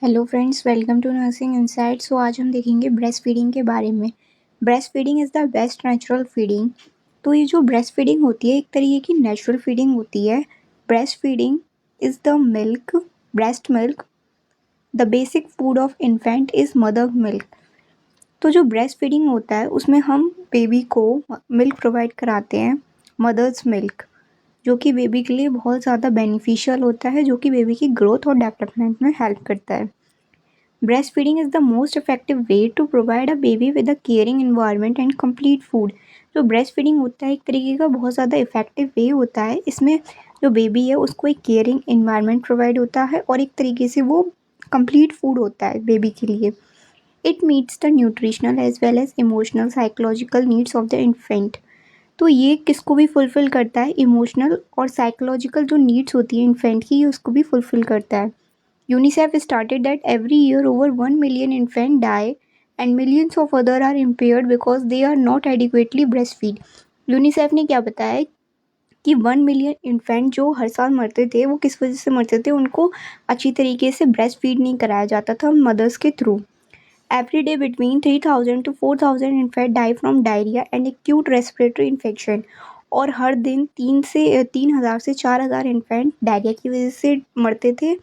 Hello friends, welcome to nursing insight. So आज हम देखेंगे ब्रेस्ट फीडिंग के बारे में। Breastfeeding is the best natural feeding. तो ये जो ब्रेस्ट फीडिंग होती है एक तरीके की नेचुरल फीडिंग होती है। Breastfeeding is the milk, breast milk. The basic food of infant is mother milk. तो जो ब्रेस्ट फीडिंग होता है उसमें हम बेबी को मिल्क प्रोवाइड कराते हैं, मदर्स मिल्क, जो कि बेबी के लिए बहुत ज़्यादा बेनिफिशियल होता है, जो कि बेबी की ग्रोथ और डेवलपमेंट में हेल्प करता है। Breastfeeding is the most effective way to provide a baby with a caring environment and complete food। जो ब्रेस्ट फीडिंग होता है एक तरीके का बहुत ज़्यादा इफेक्टिव वे होता है। इसमें जो बेबी है उसको एक केयरिंग इन्वायरमेंट प्रोवाइड होता है और एक तरीके से वो कंप्लीट फूड होता है बेबी के लिए। It meets the nutritional as well as emotional psychological needs of the infant. तो ये किसको भी फुलफ़िल करता है, इमोशनल और साइकोलॉजिकल जो नीड्स होती है इन्फेंट की, ये उसको भी फुलफ़िल करता है। UNICEF stated that every year over 1 million infants die and millions of others are impaired because they are not adequately breastfed। UNICEF ने क्या बताया है कि 1 मिलियन इन्फेंट जो हर साल मरते थे वो किस वजह से मरते थे, उनको अच्छी तरीके से ब्रेस्ट फीड नहीं कराया जाता था मदर्स के थ्रू। Every day between 3000 to 4000 infant die from diarrhoea and acute respiratory infection. और हर दिन 3000 से 4000 इन्फेंट डायरिया की वजह से मरते थे,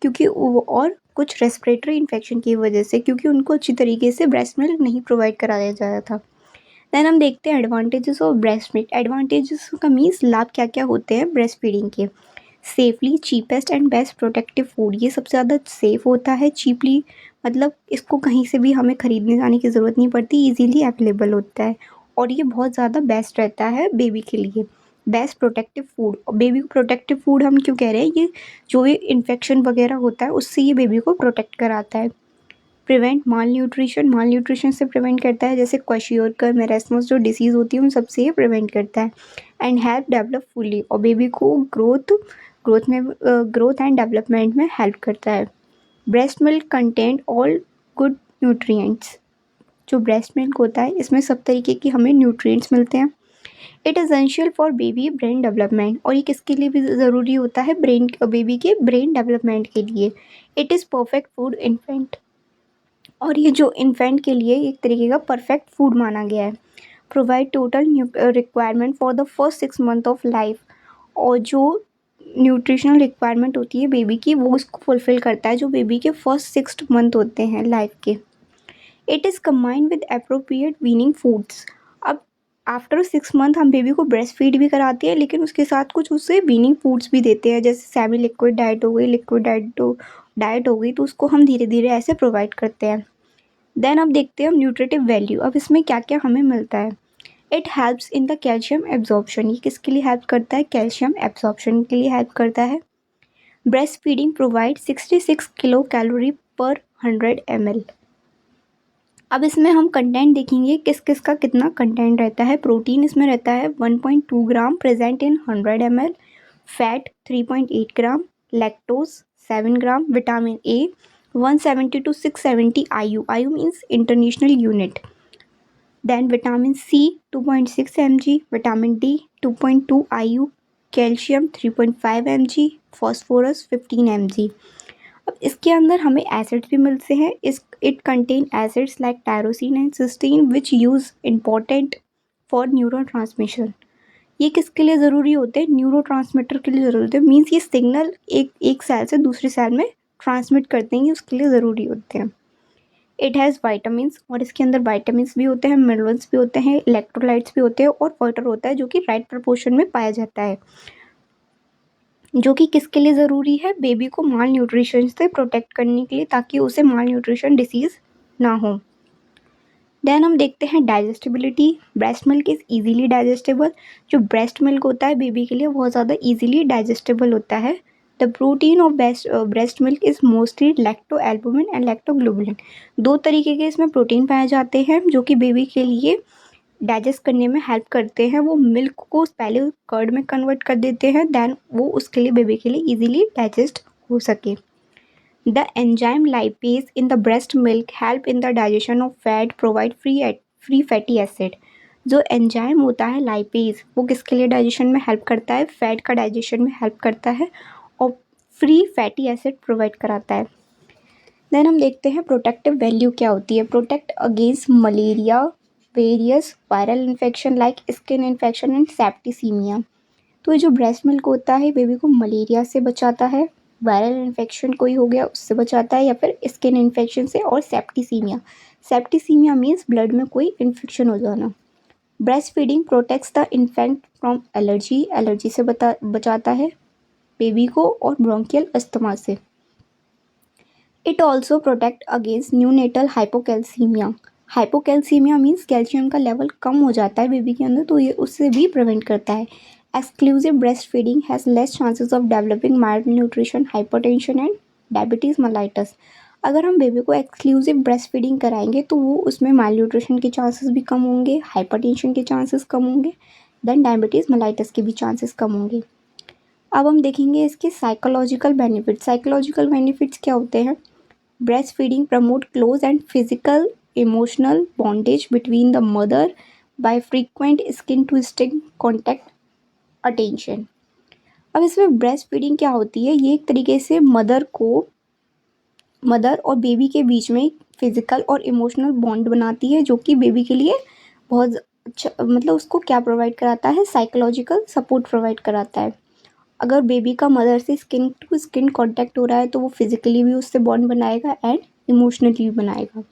क्योंकि वो और कुछ रेस्पिरेटरी इन्फेक्शन की वजह से, क्योंकि उनको अच्छी तरीके से ब्रेस्ट मिल्क नहीं प्रोवाइड कराया जाता था। देन हम देखते हैं advantages of breast milk. Advantages का मीन्स लाभ क्या क्या होते हैं ब्रेस्ट फीडिंग के। Safely, cheapest and best protective food. ये सबसे ज़्यादा सेफ़ होता है। चीपली मतलब इसको कहीं से भी हमें ख़रीदने जाने की ज़रूरत नहीं पड़ती, इजीली अवेलेबल होता है और ये बहुत ज़्यादा बेस्ट रहता है बेबी के लिए। बेस्ट प्रोटेक्टिव फूड, और बेबी को प्रोटेक्टिव फूड हम क्यों कह रहे हैं, ये जो भी इन्फेक्शन वगैरह होता है उससे ये बेबी को प्रोटेक्ट कराता है। प्रिवेंट माल न्यूट्रिशन, माल न्यूट्रिशन से प्रिवेंट करता है, जैसे क्वेशियोरकर, मेरेस्मस जो डिसीज़ होती है उन सबसे ये प्रिवेंट करता है। एंड हेल्प डेवलप फुली, और बेबी को ग्रोथ एंड डेवलपमेंट में हेल्प करता है। Breast milk content all good nutrients. जो ब्रेस्ट मिल्क होता है इसमें सब तरीके की हमें न्यूट्रिएंट्स मिलते हैं। It is essential for baby brain development, और ये किसके लिए भी ज़रूरी होता है, बेबी के ब्रेन डेवलपमेंट के लिए। It is perfect food infant, और ये जो इन्फेंट के लिए एक तरीके का परफेक्ट फूड माना गया है। Provide total requirement for the first 6 month of life, और जो न्यूट्रिशनल रिक्वायरमेंट होती है बेबी की वो उसको फुलफ़िल करता है जो बेबी के फर्स्ट 6 मंथ होते हैं लाइफ के। It is combined with appropriate weaning foods. अब आफ्टर 6 मंथ हम बेबी को ब्रेस्ट फीड भी कराते हैं, लेकिन उसके साथ कुछ उससे वीनिंग फूड्स भी देते हैं, जैसे सेमी लिक्विड डाइट हो गई, लिक्विड डाइट हो गई, तो उसको हम धीरे धीरे ऐसे प्रोवाइड करते हैं। देन अब देखते हैं हम न्यूट्रिटिव वैल्यू। अब इसमें क्या क्या हमें मिलता है। It helps in the calcium absorption. ये किसके लिए हेल्प करता है, कैल्शियम एब्जॉर्प्शन के लिए हेल्प करता है। Breast feeding provide 66 kilo calorie पर 100 ml। अब इसमें हम कंटेंट देखेंगे किस किस का कितना कंटेंट रहता है। प्रोटीन इसमें रहता है 1.2 gram present in 100 ml, fat 3.8 gram, lactose 7 gram, vitamin A 170 to 670 IU means international unit. Then vitamin C 2.6 mg, vitamin D 2.2 IU, calcium 3.5 mg, phosphorus 15 mg। अब इसके अंदर हमें एसिड्स भी मिलते हैं। It contain acids like tyrosine and cysteine which use important for neuro transmission. ये किसके लिए ज़रूरी होते हैं, न्यूरो ट्रांसमीटर के लिए ज़रूरी होते हैं। मीन्स ये सिग्नल एक सेल से दूसरे सेल में ट्रांसमिट करते हैं, ये उसके लिए ज़रूरी होते हैं। इट हैज़ वाइटामिन्स, और इसके अंदर वाइटामिन्स भी होते हैं, मिनरल्स भी होते हैं, इलेक्ट्रोलाइट्स भी होते हैं, और वाटर होता है जो कि राइट प्रपोर्शन में पाया जाता है, जो कि किसके लिए ज़रूरी है, बेबी को माल न्यूट्रिशन से प्रोटेक्ट करने के लिए, ताकि उसे माल न्यूट्रिशन डिसीज़ ना हो। देन हम देखते हैं digestibility. Breast milk is easily digestible. जो ब्रेस्ट मिल्क होता है बेबी के लिए बहुत ज़्यादा ईजीली डाइजेस्टेबल होता है। The protein of breast milk is mostly lacto albumin and lactoglobulin. 2 तरीके के इसमें प्रोटीन पाए जाते हैं जो कि बेबी के लिए डाइजेस्ट करने में हेल्प करते हैं। वो मिल्क को पहले कर्ड में कन्वर्ट कर देते हैं, देन वो उसके लिए बेबी के लिए ईजिली डाइजेस्ट हो सके। The enzyme lipase in the breast milk help in the digestion of fat, provide free fatty acid. जो एंजाइम होता है लाइपेज, वो किसके लिए डाइजेशन में हेल्प करता है, फैट का डाइजेशन में हेल्प करता है और फ्री फैटी एसिड प्रोवाइड कराता है। देन हम देखते हैं प्रोटेक्टिव वैल्यू क्या होती है। Protect against malaria, various viral infection like skin infection and septicaemia. तो ये जो ब्रेस्ट मिल्क होता है बेबी को मलेरिया से बचाता है, वायरल इन्फेक्शन कोई हो गया उससे बचाता है, या फिर स्किन इन्फेक्शन से, और सेप्टिसीमिया। सेप्टिसीमिया मीन्स ब्लड में कोई इन्फेक्शन हो जाना। Breast feeding protects the infant from allergy, allergy से बचाता है बेबी को, और ब्रोंकियल अस्थमा से। It also protect against neonatal hypocalcaemia. Hypocalcaemia means calcium का लेवल कम हो जाता है बेबी के अंदर, तो ये उससे भी प्रिवेंट करता है। Exclusive breast feeding has less chances of developing mild nutrition, hypertension and diabetes mellitus. अगर हम बेबी को एक्सक्लूसिव ब्रेस्ट फीडिंग कराएंगे तो वो उसमें माइल्ड न्यूट्रिशन के चांसेस भी कम होंगे, हाइपरटेंशन के चांसेस कम होंगे, देन डायबिटीज़ मेलाइटस के भी चांसेस कम होंगे। अब हम देखेंगे इसके साइकोलॉजिकल बेनिफिट्स। साइकोलॉजिकल बेनिफिट्स क्या होते हैं। Breast feeding promote close and physical emotional bondage between the mother by frequent skin to skin contact attention. अब इसमें ब्रेस्ट फीडिंग क्या होती है, ये एक तरीके से मदर और बेबी के बीच में फिजिकल और इमोशनल बॉन्ड बनाती है, जो कि बेबी के लिए बहुत अच्छा, मतलब उसको क्या प्रोवाइड कराता है, साइकोलॉजिकल सपोर्ट प्रोवाइड कराता है। अगर बेबी का मदर से स्किन टू स्किन कांटेक्ट हो रहा है तो वो फिजिकली भी उससे बॉन्ड बनाएगा एंड इमोशनली भी बनाएगा।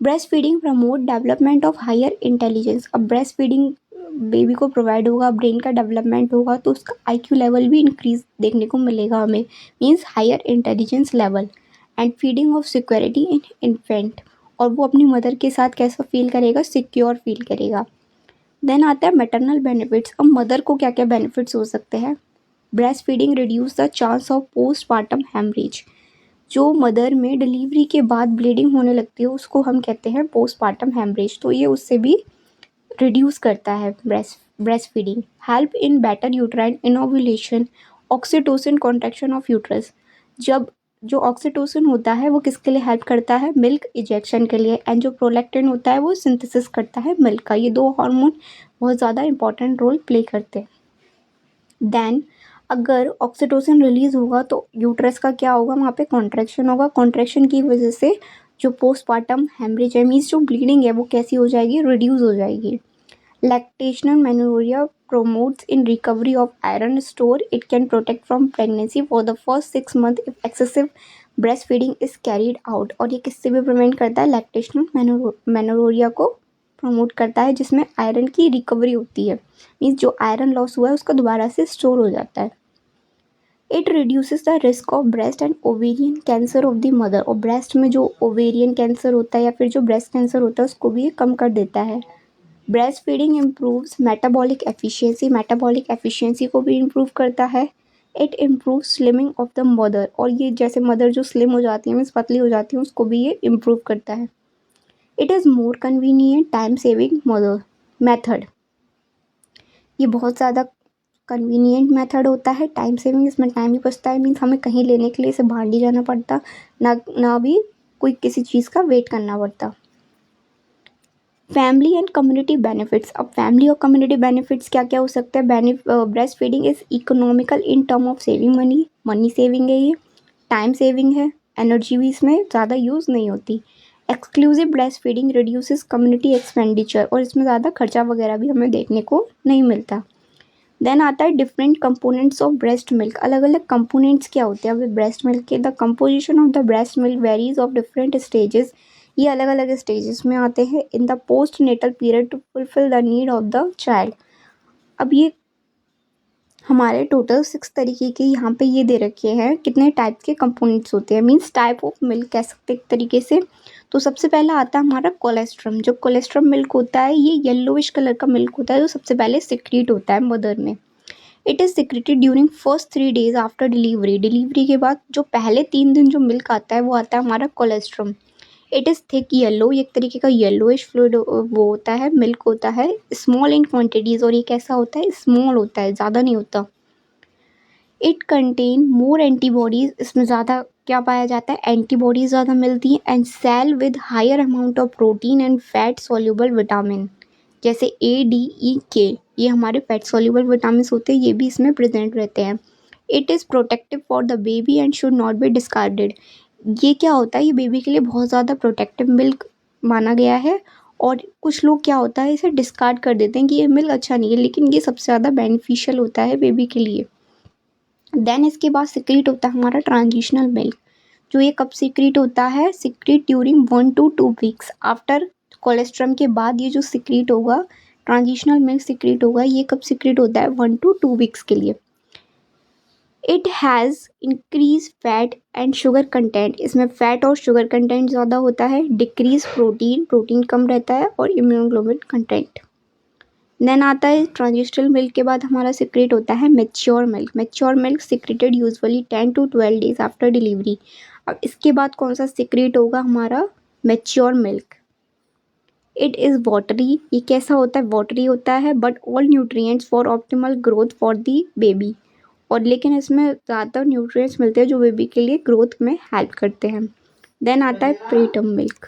Breast feeding promote development of higher intelligence. अब ब्रेस्ट फीडिंग बेबी को प्रोवाइड होगा, ब्रेन का डेवलपमेंट होगा, तो उसका IQ लेवल भी इंक्रीज देखने को मिलेगा हमें, means higher intelligence level. And feeding of security in infant, और वो अपनी मदर के साथ कैसा फील करेगा, सिक्योर फील करेगा। देन आता है मैटरनल बेनिफिट्स। अब मदर को क्या क्या बेनिफिट्स हो सकते हैं। Breast feeding reduce the chance of postpartum haemorrhage. जो मदर में डिलीवरी के बाद ब्लीडिंग होने लगती है उसको हम कहते हैं पोस्टपार्टम हेमरेज, तो ये उससे भी रिड्यूस करता है breastfeeding. Help in better uterine involution, oxytocin contraction of uterus. जब जो ऑक्सीटोसिन होता है वो किसके लिए हेल्प करता है, मिल्क इजेक्शन के लिए, एंड जो प्रोलैक्टिन होता है वो सिंथेसिस करता है मिल्क का। ये दो हार्मोन बहुत ज़्यादा इंपॉर्टेंट रोल प्ले करते हैं। देन अगर ऑक्सीटोसिन रिलीज होगा तो यूट्रस का क्या होगा, वहाँ पे कॉन्ट्रैक्शन होगा। कॉन्ट्रैक्शन की वजह से जो पोस्टपार्टम हेमरेज है, मीन्स जो ब्लीडिंग है वो कैसी हो जाएगी, रिड्यूस हो जाएगी। Lactational amenorrhoea promotes in recovery of iron store. It can protect from pregnancy for the first 6 months if excessive breastfeeding is carried out. और ये किससे भी प्रिवेंट करता है, लैक्टेशनल मेनोरिया को प्रमोट करता है, जिसमें आयरन की रिकवरी होती है, मीन्स जो आयरन लॉस हुआ है उसका दोबारा से स्टोर हो जाता है। It reduces the risk of breast and ovarian cancer of the mother. और ब्रेस्ट में जो ओवेरियन कैंसर होता है या फिर जो ब्रेस्ट कैंसर होता है उसको भी ये कम कर देता है। Breast feeding improves metabolic efficiency, metabolic efficiency को भी इम्प्रूव करता है। It improve slimming of the mother, और ये जैसे मदर जो स्लिम हो जाती है, मीन्स पतली हो जाती है, उसको भी ये इम्प्रूव करता है। It is more convenient time saving mother method. ये बहुत ज़्यादा कन्वीनियंट मेथड होता है, टाइम सेविंग, इसमें टाइम भी बचता है, मीन्स हमें कहीं लेने के लिए इसे बाहर नहीं जाना पड़ता, ना भी कोई किसी चीज़ का वेट करना पड़ता। Family and community benefits. अब फैमिली और कम्युनिटी बेनिफिट्स क्या क्या हो सकते हैं। Breast feeding is economical in term of saving money saving है, ये टाइम सेविंग है, एनर्जी भी इसमें ज़्यादा यूज़ नहीं होती। Exclusive breast feeding reduces community expenditure, और इसमें ज़्यादा खर्चा वगैरह भी हमें देखने को नहीं मिलता। देन आता है different components of breast milk. अलग अलग कंपोनेंट्स क्या होते हैं अब ब्रेस्ट मिल्क के। The composition of the breast milk varies of different stages. ये अलग अलग स्टेजेस में आते हैं in the post natal period to fulfil the need of the child. अब ये हमारे टोटल 6 तरीके के यहाँ पे ये दे रखे हैं, कितने टाइप के कंपोनेंट्स होते हैं, मीन्स टाइप ऑफ मिल्क कह सकते हैं एक तरीके से। तो सबसे पहला आता है हमारा कोलेस्ट्रम। जो कोलेस्ट्रम मिल्क होता है ये येलोविश कलर का मिल्क होता है, जो सबसे पहले सिक्रीट होता है मदर में। It is secreted during first 3 days after delivery. Delivery के बाद जो पहले 3 दिन जो मिल्क आता है वो आता है हमारा colostrum. It is thick yellow, एक तरीके का येलोइश फ्लूइड वो होता है, मिल्क होता है, स्मॉल इन क्वांटिटीज़, और ये कैसा होता है, स्मॉल होता है, ज़्यादा नहीं होता। इट कंटेन मोर एंटीबॉडीज़, इसमें ज़्यादा क्या पाया जाता है, एंटीबॉडीज़ ज़्यादा मिलती हैं। And cell with higher amount of protein and fat soluble vitamin, जैसे A, D, E, K, ये हमारे फैट सॉल्युबल विटामिन होते हैं, ये भी इसमें प्रेजेंट रहते हैं। It is protective for the baby and should not be discarded. ये क्या होता है, ये बेबी के लिए बहुत ज़्यादा प्रोटेक्टिव मिल्क माना गया है और कुछ लोग क्या होता है इसे डिस्कार्ड कर देते हैं कि ये मिल्क अच्छा नहीं है, लेकिन ये सबसे ज़्यादा बेनिफिशियल होता है बेबी के लिए। देन इसके बाद सिक्रीट होता है हमारा ट्रांजिशनल मिल्क, जो ये कब सिक्रीट होता है, secrete during 1 to 2 weeks after colostrum के बाद ये जो सिक्रीट होगा, ट्रांजिशनल मिल्क सिक्रीट होगा, ये कब सिक्रीट होता है, 1 to 2 वीक्स के लिए। It has increase fat and sugar content, इसमें फैट और शुगर कंटेंट ज़्यादा होता है, डिक्रीज प्रोटीन, प्रोटीन कम रहता है, और इम्यूनोग्लोबिन कंटेंट। देन आता है ट्रांजिशनल मिल्क के बाद हमारा सिक्रेट होता है mature milk. Mature milk secreted usually 10 to 12 days after delivery. अब इसके बाद कौन सा सिक्रेट होगा हमारा, mature milk. It is watery, ये कैसा होता है, वाटरी होता है, but all nutrients for optimal growth for the baby, और लेकिन इसमें ज़्यादातर न्यूट्रिएंट्स मिलते हैं जो बेबी के लिए ग्रोथ में हेल्प करते हैं। देन आता है प्रीटर्म मिल्क।